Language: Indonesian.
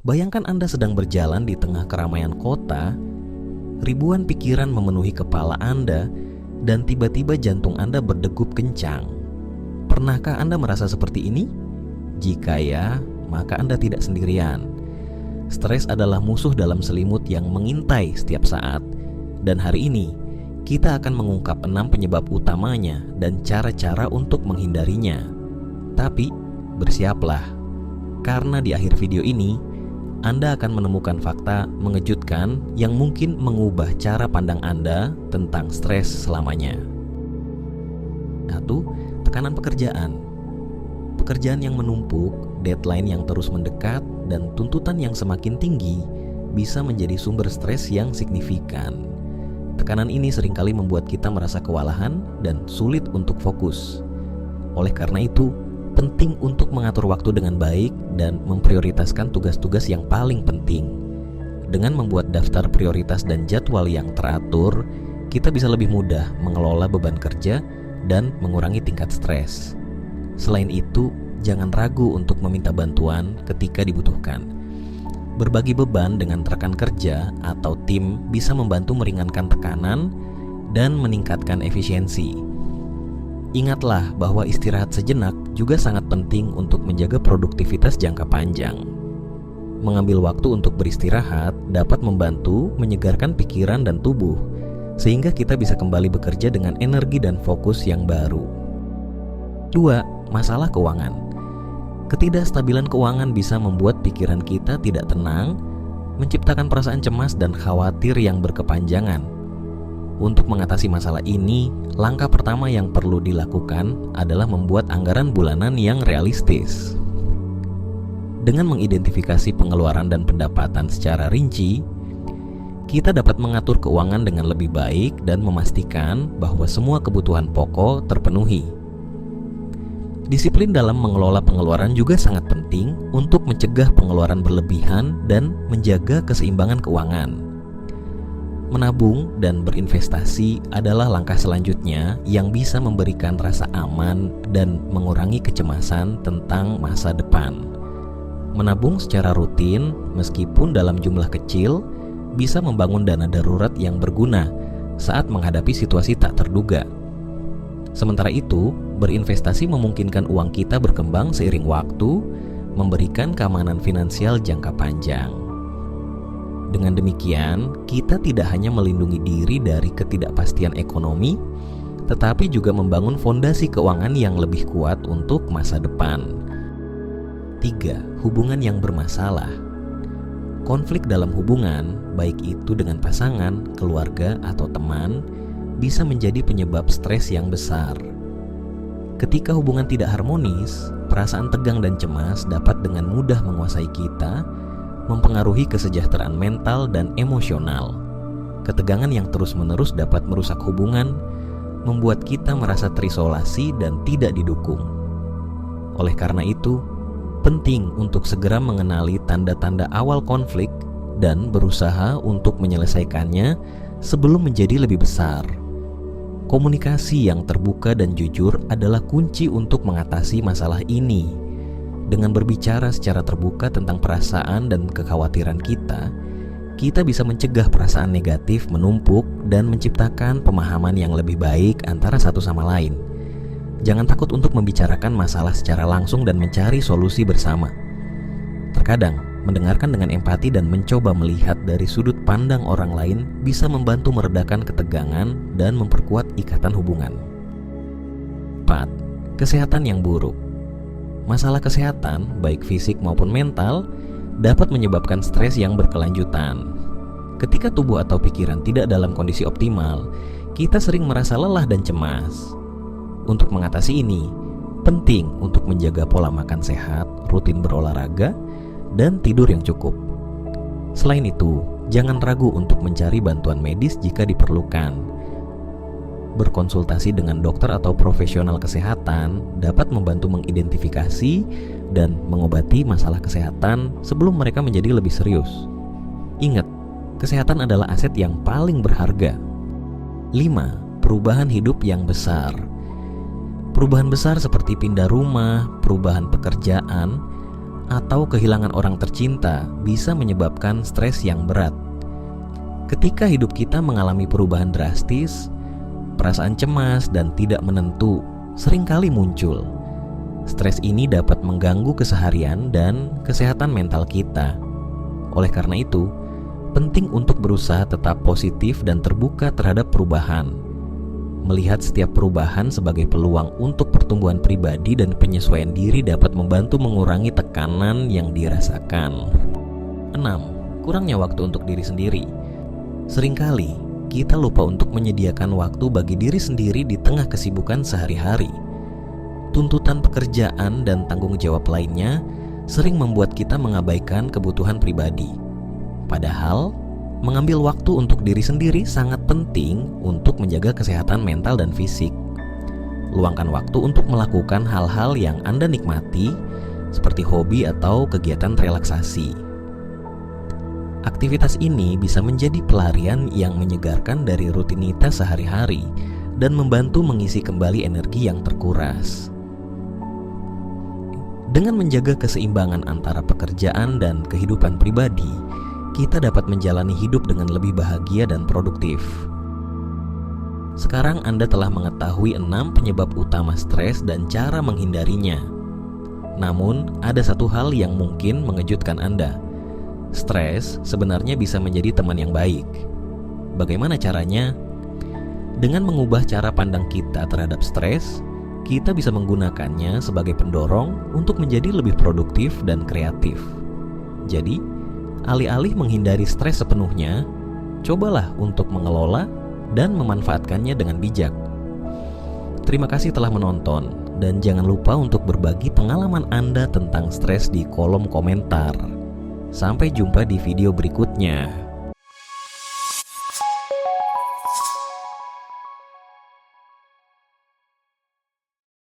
Bayangkan Anda sedang berjalan di tengah keramaian kota, ribuan pikiran memenuhi kepala Anda, dan tiba-tiba jantung Anda berdegup kencang. Pernahkah Anda merasa seperti ini? Jika ya, maka Anda tidak sendirian. Stres adalah musuh dalam selimut yang mengintai setiap saat. Dan hari ini, kita akan mengungkap 6 penyebab utamanya dan cara-cara untuk menghindarinya. Tapi, bersiaplah, karena di akhir video ini, Anda akan menemukan fakta mengejutkan yang mungkin mengubah cara pandang Anda tentang stres selamanya. 1. Tekanan pekerjaan. Pekerjaan yang menumpuk, deadline yang terus mendekat, dan tuntutan yang semakin tinggi bisa menjadi sumber stres yang signifikan. Tekanan ini seringkali membuat kita merasa kewalahan dan sulit untuk fokus. Oleh karena itu, penting untuk mengatur waktu dengan baik dan memprioritaskan tugas-tugas yang paling penting. Dengan membuat daftar prioritas dan jadwal yang teratur, kita bisa lebih mudah mengelola beban kerja dan mengurangi tingkat stres. Selain itu, jangan ragu untuk meminta bantuan ketika dibutuhkan. Berbagi beban dengan rekan kerja atau tim bisa membantu meringankan tekanan dan meningkatkan efisiensi. Ingatlah bahwa istirahat sejenak juga sangat penting untuk menjaga produktivitas jangka panjang. Mengambil waktu untuk beristirahat dapat membantu menyegarkan pikiran dan tubuh, sehingga kita bisa kembali bekerja dengan energi dan fokus yang baru. 2. Masalah keuangan. Ketidakstabilan keuangan bisa membuat pikiran kita tidak tenang, menciptakan perasaan cemas dan khawatir yang berkepanjangan. Untuk mengatasi masalah ini, langkah pertama yang perlu dilakukan adalah membuat anggaran bulanan yang realistis. Dengan mengidentifikasi pengeluaran dan pendapatan secara rinci, kita dapat mengatur keuangan dengan lebih baik dan memastikan bahwa semua kebutuhan pokok terpenuhi. Disiplin dalam mengelola pengeluaran juga sangat penting untuk mencegah pengeluaran berlebihan dan menjaga keseimbangan keuangan. Menabung dan berinvestasi adalah langkah selanjutnya yang bisa memberikan rasa aman dan mengurangi kecemasan tentang masa depan. Menabung secara rutin, meskipun dalam jumlah kecil, bisa membangun dana darurat yang berguna saat menghadapi situasi tak terduga. Sementara itu, berinvestasi memungkinkan uang kita berkembang seiring waktu, memberikan keamanan finansial jangka panjang. Dengan demikian, kita tidak hanya melindungi diri dari ketidakpastian ekonomi, tetapi juga membangun fondasi keuangan yang lebih kuat untuk masa depan. 3. Hubungan yang bermasalah. Konflik dalam hubungan, baik itu dengan pasangan, keluarga, atau teman, bisa menjadi penyebab stres yang besar. Ketika hubungan tidak harmonis, perasaan tegang dan cemas dapat dengan mudah menguasai kita, mempengaruhi kesejahteraan mental dan emosional. Ketegangan yang terus-menerus dapat merusak hubungan, membuat kita merasa terisolasi dan tidak didukung. Oleh karena itu, penting untuk segera mengenali tanda-tanda awal konflik dan berusaha untuk menyelesaikannya sebelum menjadi lebih besar. Komunikasi yang terbuka dan jujur adalah kunci untuk mengatasi masalah ini. Dengan berbicara secara terbuka tentang perasaan dan kekhawatiran kita bisa mencegah perasaan negatif menumpuk dan menciptakan pemahaman yang lebih baik antara satu sama lain. Jangan takut untuk membicarakan masalah secara langsung dan mencari solusi bersama. Terkadang, mendengarkan dengan empati dan mencoba melihat dari sudut pandang orang lain bisa membantu meredakan ketegangan dan memperkuat ikatan hubungan. 4. Kesehatan yang buruk. Masalah kesehatan, baik fisik maupun mental, dapat menyebabkan stres yang berkelanjutan. Ketika tubuh atau pikiran tidak dalam kondisi optimal, kita sering merasa lelah dan cemas. Untuk mengatasi ini, penting untuk menjaga pola makan sehat, rutin berolahraga, dan tidur yang cukup. Selain itu, jangan ragu untuk mencari bantuan medis jika diperlukan. Berkonsultasi dengan dokter atau profesional kesehatan dapat membantu mengidentifikasi dan mengobati masalah kesehatan sebelum mereka menjadi lebih serius. Ingat, kesehatan adalah aset yang paling berharga. 5. Perubahan hidup yang besar. Perubahan besar seperti pindah rumah, perubahan pekerjaan, atau kehilangan orang tercinta bisa menyebabkan stres yang berat. Ketika hidup kita mengalami perubahan drastis, perasaan cemas dan tidak menentu seringkali muncul. Stres ini dapat mengganggu keseharian dan kesehatan mental kita. Oleh karena itu, penting untuk berusaha tetap positif dan terbuka terhadap perubahan. Melihat setiap perubahan sebagai peluang untuk pertumbuhan pribadi dan penyesuaian diri dapat membantu mengurangi tekanan yang dirasakan. 6. Kurangnya waktu untuk diri sendiri. Seringkali kita lupa untuk menyediakan waktu bagi diri sendiri di tengah kesibukan sehari-hari. Tuntutan pekerjaan dan tanggung jawab lainnya sering membuat kita mengabaikan kebutuhan pribadi. Padahal, mengambil waktu untuk diri sendiri sangat penting untuk menjaga kesehatan mental dan fisik. Luangkan waktu untuk melakukan hal-hal yang Anda nikmati, seperti hobi atau kegiatan relaksasi. Aktivitas ini bisa menjadi pelarian yang menyegarkan dari rutinitas sehari-hari dan membantu mengisi kembali energi yang terkuras. Dengan menjaga keseimbangan antara pekerjaan dan kehidupan pribadi, kita dapat menjalani hidup dengan lebih bahagia dan produktif. Sekarang Anda telah mengetahui 6 penyebab utama stres dan cara menghindarinya. Namun, ada satu hal yang mungkin mengejutkan Anda. Stres sebenarnya bisa menjadi teman yang baik. Bagaimana caranya? Dengan mengubah cara pandang kita terhadap stres, kita bisa menggunakannya sebagai pendorong untuk menjadi lebih produktif dan kreatif. Jadi, alih-alih menghindari stres sepenuhnya, cobalah untuk mengelola dan memanfaatkannya dengan bijak. Terima kasih telah menonton, dan jangan lupa untuk berbagi pengalaman Anda tentang stres di kolom komentar. Sampai jumpa di video berikutnya.